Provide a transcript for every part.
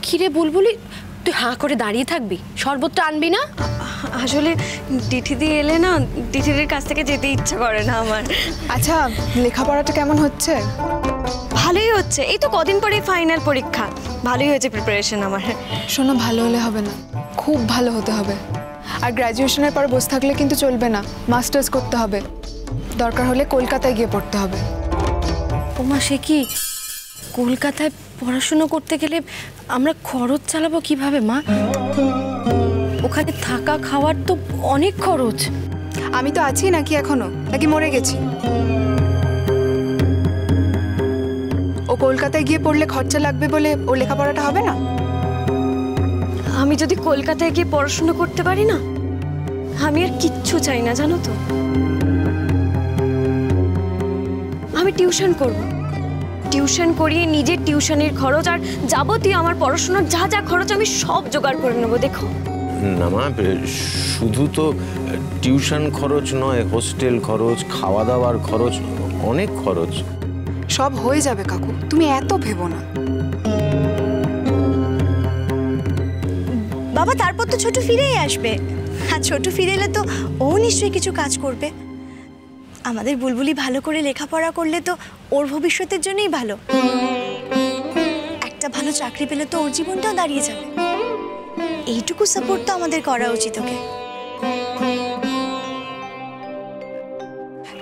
কিরে বুলবুলি, তুই হাঁ করে দাঁড়িয়ে থাকবি? শরবতটা আনবি না? আসলে দিঠিদি এলে না, দিঠিদির কাছ থেকে যেতে ইচ্ছা করে না আমার। আচ্ছা, লেখাপড়াটা কেমন হচ্ছে? ভালোই হচ্ছে, এই তো কদিন পরে ফাইনাল পরীক্ষা। ভালোই হয়েছে প্রিপারেশন আমার। শোনো, ভালো হলে হবে না, খুব ভালো হতে হবে। আর গ্র্যাজুয়েশনের পর বসে থাকলে কিন্তু চলবে না, মাস্টার্স করতে হবে। দরকার হলে কলকাতায় গিয়ে পড়তে হবে। ওমা, সে কি? কলকাতায় পড়াশুনো করতে গেলে আমরা খরচ চালাবো কিভাবে মা? ওখানে থাকা খাওয়ার তো অনেক খরচ। আমি তো আছি নাকি এখনো, নাকি মরে গেছি? ও কলকাতায় গিয়ে পড়লে খরচা লাগবে বলে ও লেখাপড়াটা হবে না? আমি যদি কলকাতায় গিয়ে পড়াশোনা করতে পারি না, আমি আর কিচ্ছু চাই না, জানো তো। আমি টিউশন করব, টিউশন করিয়ে নিজের টিউশনের খরচ আর যাবতীয় আমার পড়াশোনার যা যা খরচ আমি সব জোগাড় করে নেবো। দেখো না মা, শুধু তো টিউশন খরচ নয়, হোস্টেল খরচ, খাওয়া দাওয়ার খরচ, অনেক খরচ। সব হয়ে যাবে কাকু, তুমি এত ভেবো না। বাবা, তারপর তো ছোট ফিরেই আসবে। আর ছোট ফিরে এলে তো ও নিশ্চয়ই কিছু কাজ করবে। আমাদের বুলবুলি ভালো করে লেখাপড়া করলে তো ওর ভবিষ্যতের জন্যই ভালো। একটা ভালো চাকরি পেলে তো ওর জীবনটাও দাঁড়িয়ে যাবে। এইটুকু সাপোর্ট তো আমাদের করা উচিত ওকে।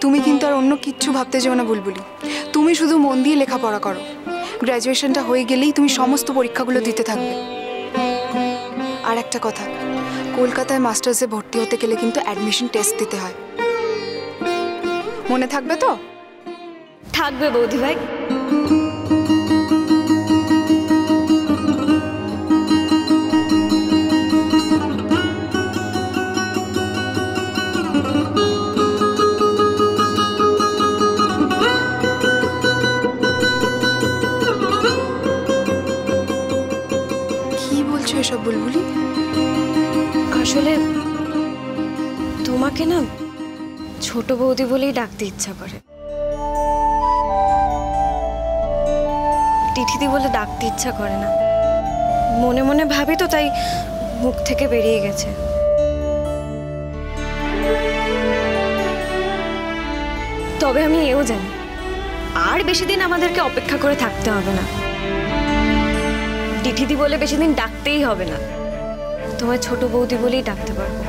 তুমি কিন্তু আর অন্য কিচ্ছু ভাবতে যেও না বুলবুলি, তুমি শুধু মন দিয়ে লেখাপড়া করো। গ্র্যাজুয়েশনটা হয়ে গেলেই তুমি সমস্ত পরীক্ষাগুলো দিতে থাকবে। আর একটা কথা, কলকাতায় মাস্টার্সে ভর্তি হতে গেলে কিন্তু অ্যাডমিশন টেস্ট দিতে হয়, মনে থাকবে তো? থাকবে বৌদি ভাই। কি বলছো এসব বুলবুলি? আসলে তোমাকে না ছোট বৌদি বলেই ডাকতে ইচ্ছা করে। দিঠিদি বলে ডাকতে ইচ্ছা করে না, মনে মনে ভাবি তো, তাই মুখ থেকে বেরিয়ে গেছে। তবে আমি এও জানি আর বেশি দিন আমাদেরকে অপেক্ষা করে থাকতে হবে না। দিঠিদি বলে বেশি দিন ডাকতেই হবে না, তোমায় ছোট বৌদি বলেই ডাকতে পারবো।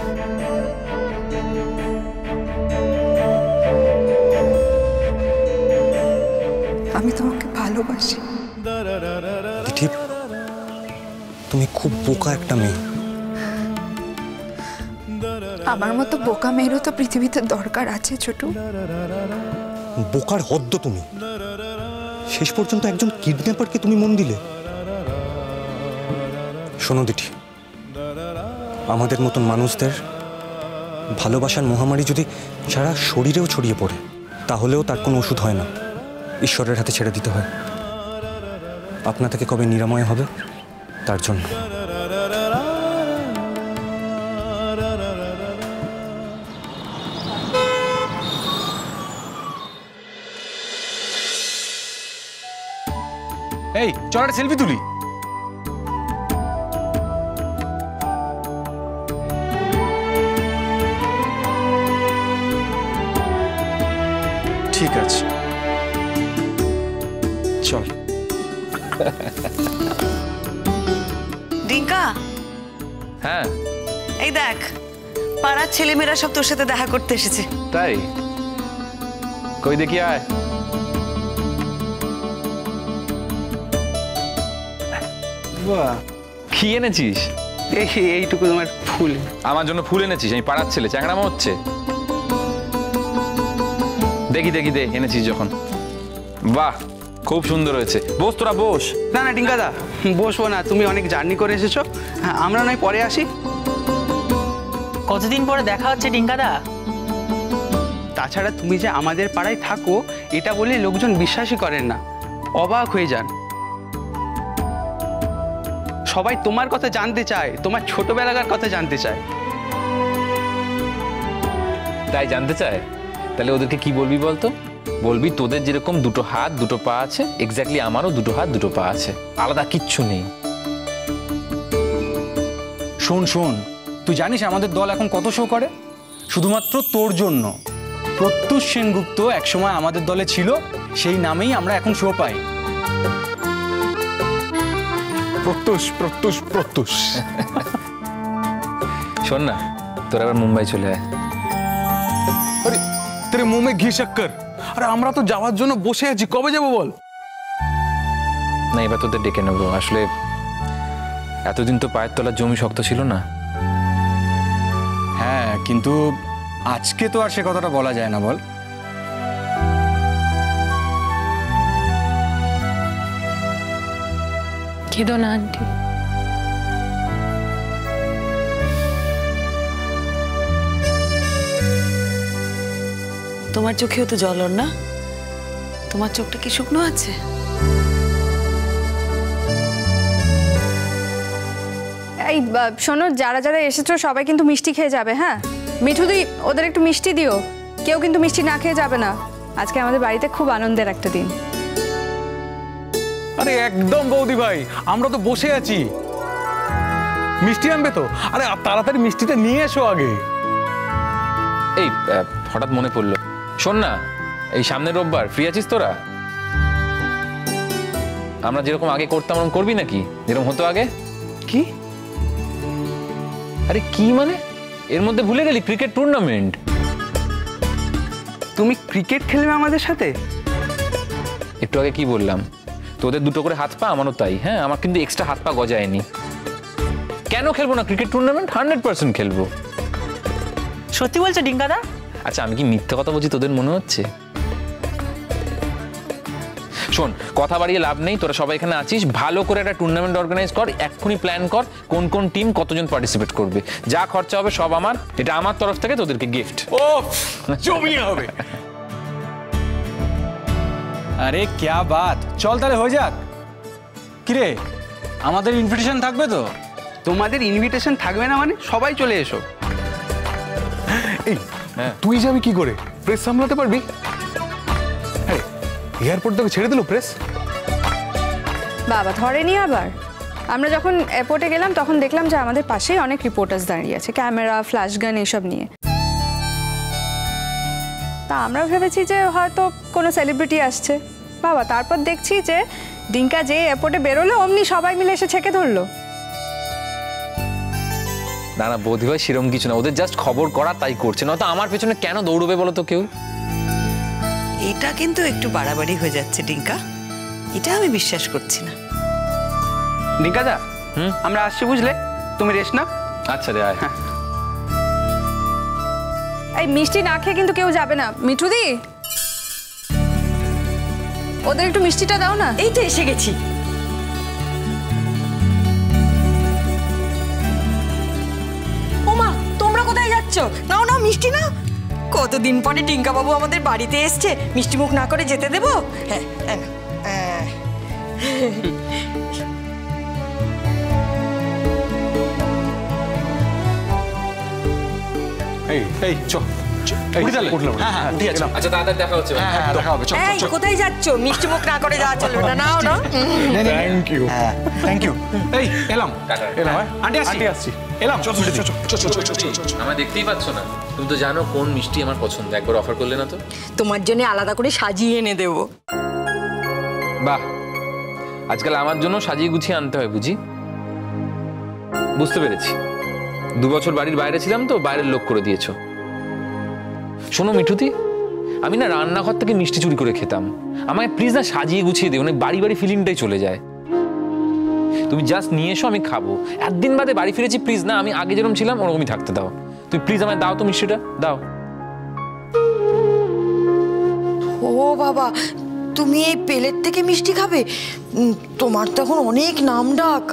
আমি তোমাকে ভালোবাসি। দিঠি, তুমি খুব বোকা একটা মেয়ে। আমার মতো বোকা মেয়েরও তো পৃথিবীতে দরকার আছে ছোট। বোকার হদ্দ তুমি। শেষ পর্যন্ত একজন কিডন্যাপারকে তুমি মন দিলে। শোনো দিঠি, আমাদের মতন মানুষদের ভালোবাসার মহামারী যদি সারা শরীরেও ছড়িয়ে পড়ে, তাহলেও তার কোনো ওষুধ হয় না, ঈশ্বরের হাতে ছেড়ে দিতে হয়। আপনা থেকে কবে নিরাময় হবে তার জন্য। এই চল একটা সেলফি তুলি। ঠিক আছে, চল। ডিঙ্কা, হ্যাঁ এই দেখ, পাড়ার ছেলেমেয়েরা সব তোর সাথে দেখা করতে এসেছে। তাই? কই দেখি, আয়। বাহ, কি এনেছিস? এইটুকু তোমার ফুল। আমার জন্য ফুল এনেছিস? আমি পাড়ার ছেলে, চ্যাংড়ামো হচ্ছে। দেখি দেখি দে, এনেছিস যখন। বাহ, খুব সুন্দর হয়েছে। বস, তোরা বস। না না টিঙ্কাদা, বসবো না, তুমি অনেক জার্নি করে এসেছো, আমরা নয় পরে আসি। কতদিন পরে দেখা হচ্ছে টিঙ্কাদা। তাছাড়া তুমি যে আমাদের পাড়ায় থাকো এটা বলে লোকজন বিশ্বাসই করেন না, অবাক হয়ে যান। সবাই তোমার কথা জানতে চায়, তোমার ছোটবেলাকার কথা জানতে চায়। তাই জানতে চায়? তাহলে ওদেরকে কি বলবি বলতো? বলবি তোদের যেরকম দুটো হাত দুটো পা আছে, এক্স্যাক্টলি আমারও দুটো হাত দুটো পা আছে, আলাদা কিচ্ছু নেই। শোন শোন, তুই জানিস আমাদের দল এখন কত শো করে? শুধুমাত্র তোর জন্য। প্রত্যুষ সেনগুপ্ত একসময় আমাদের দলে ছিল, সেই নামেই আমরা এখন শো পাই। প্রত্যুষ প্রত্যুষ প্রত্যুষ। শোন না, তোর আবার মুম্বাই চলে আয়। আরে তেরে মুঁহ মে ঘি শক্কর। আরে আমরা তো যাওয়ার জন্য বসে আছি, কবে যাবো বল? না, এবার তোদের ডেকে নেবো। আসলে এতদিন তো পায়ের তলার জমি শক্ত ছিল না। হ্যাঁ, কিন্তু আজকে তো আর সে কথাটা বলা যায় না, বল। কেঁদো না আন্টি। তোমার চোখেও তো জল ওর না? তোমার চোখটা কি শুকনো আছে? এই শোনো, যারা যারা এসেছো সবাই কিন্তু মিষ্টি খেয়ে যাবে। হ্যাঁ মিঠুদি, ওদের একটু মিষ্টি দিও। কেউ কিন্তু মিষ্টি না খেয়ে যাবে না। আজকে আমাদের বাড়িতে খুব আনন্দের একটা দিন। আরে একদম বৌদি ভাই, আমরা তো বসে আছি। মিষ্টি আনবে তো? আরে তাড়াতাড়ি মিষ্টিটা নিয়ে এসো আগে। এই হঠাৎ মনে পড়লো, শোন না, এই সামনের রোববার ফ্রি আছিস তোরা? আমরা যেরকম আগে করতাম ওরকম করবি নাকি, যেরকম হতো আগে? কি? আরে কি মানে, এর মধ্যে ভুলে গেলি ক্রিকেট টুর্নামেন্ট? তুমি ক্রিকেট খেলবে আমাদের সাথে? একটু আগে কি বললাম, তোদের দুটো করে হাত পা, আমারও তাই। হ্যাঁ, আমার কিন্তু এক্সট্রা হাত পা গজায়নি। কেন খেলবো না ক্রিকেট টুর্নামেন্ট? 100% খেলবো। সত্যি বলছো ডিঙ্কাদা? আচ্ছা, আমি কি মিথ্যে কথা বলছি তোদের মনে হচ্ছে? শোন, কথা বাড়িয়ে লাভ নেই, তোরা সবাই এখানে আছিস, ভালো করে একটা টুর্নামেন্ট অর্গানাইজ কর, এক্ষুনি প্ল্যান কর কোন কোন টিম কতজন পার্টিসিপেট করবে। যা খরচা হবে সব আমার, এটা আমার তরফ থেকে তোদেরকে গিফট। ও জমিয়ে হবে। আরে ক্যা বাত, চল তাহলে হয়ে যাক। কিরে, আমাদের ইনভিটেশন থাকবে তো? তোমাদের ইনভিটেশন থাকবে না মানে? সবাই চলে এসো। এই তুই যাবি কি করে? প্রেস সামলাতে পারবি? হ্যাঁ, এয়ারপোর্ট থেকে ছেড়ে দিল প্রেস। বাবা ধরেনি আবার। আমরা যখন এয়ারপোর্টে গেলাম তখন দেখলাম যে আমাদের পাশেই অনেক রিপোর্টার্স দাঁড়িয়ে আছে, ক্যামেরা, ফ্ল্যাশ গান এসব নিয়ে। তা আমরা ভেবেছি যে হয়তো কোনো সেলিব্রিটি আসছে। বাবা তারপর দেখছি যে ডিঙ্কা যে এয়ারপোর্টে বেরোলো অমনি সবাই মিলে এসে ছেঁকে ধরলো। না না বৌদি ভাই, সেরকম কিছু না, ওদের জাস্ট খবর করা তাই করছে, নয়তো আমার পেছনে কেন দৌড়বে বলো তো কেউ? এটা কিন্তু একটু বাড়াবাড়ি হয়ে যাচ্ছে ডিঙ্কা, এটা আমি বিশ্বাস করছি না। ডিঙ্কাদা, আমরা আসছি বুঝলে, তুমি রেস্ট নাও। আচ্ছা রে, আয়। এই মিষ্টি না খেয়ে কিন্তু কেউ যাবে না। মিঠুদি, ওদের একটু মিষ্টিটা দাও না। এই তো এসে গেছি। ওমা, তোমরা কোথায় যাচ্ছ? নাও নাও মিষ্টি নাও। কতদিন পরে ডিঙ্কা বাবু আমাদের বাড়িতে এসছে, মিষ্টি মুখ না করে যেতে দেবো? হ্যাঁ হ্যাঁ। এই এই চ উঠলাম। হ্যাঁ, ঠিক আছে। আচ্ছা, তাড়াতাড়ি দেখা হচ্ছে। হ্যাঁ, দেখা হবে। চল এই কোথায় যাচ্ছ? মিষ্টি মুখ না করে যাওয়া চলবে না। নাও নাও। Thank you. Thank you. এই এলাম এলাম। আন্টি আসছি। এলাম। চল চল। আমার দেখতেই পাচ্ছ না? তুমি তো জানো কোন মিষ্টি আমার পছন্দ, একবার অফার করলে না তো? তোমার জন্য আলাদা করে সাজিয়ে এনে দেবো। বাহ, আজকাল আমার জন্য সাজিয়ে গুছিয়ে আনতে হয় বুঝি? বুঝতে পেরেছি, 2 বছর বাড়ির বাইরে ছিলাম তো বাইরের লোক করে দিয়েছো। শোনো মিঠুতি, আমি না রান্নাঘর থেকে মিষ্টি চুরি করে খেতাম, আমায় প্লিজ না সাজিয়ে গুছিয়ে দিও, মানে বাড়ি বাড়ি ফিলিংটাই চলে যায়। তুমি জাস্ট নিয়ে এসো, আমি খাবো। একদিন বাদে বাড়ি ফিরেছি, প্লিজ না, আমি আগে যেরকম ছিলাম ওরকমই থাকতে দাও। তুমি প্লিজ আমায় দাও তো মিষ্টিটা, দাও। ও বাবা, তুমি এই প্লেট থেকে মিষ্টি খাবে? তোমার তো এখন অনেক নাম ডাক।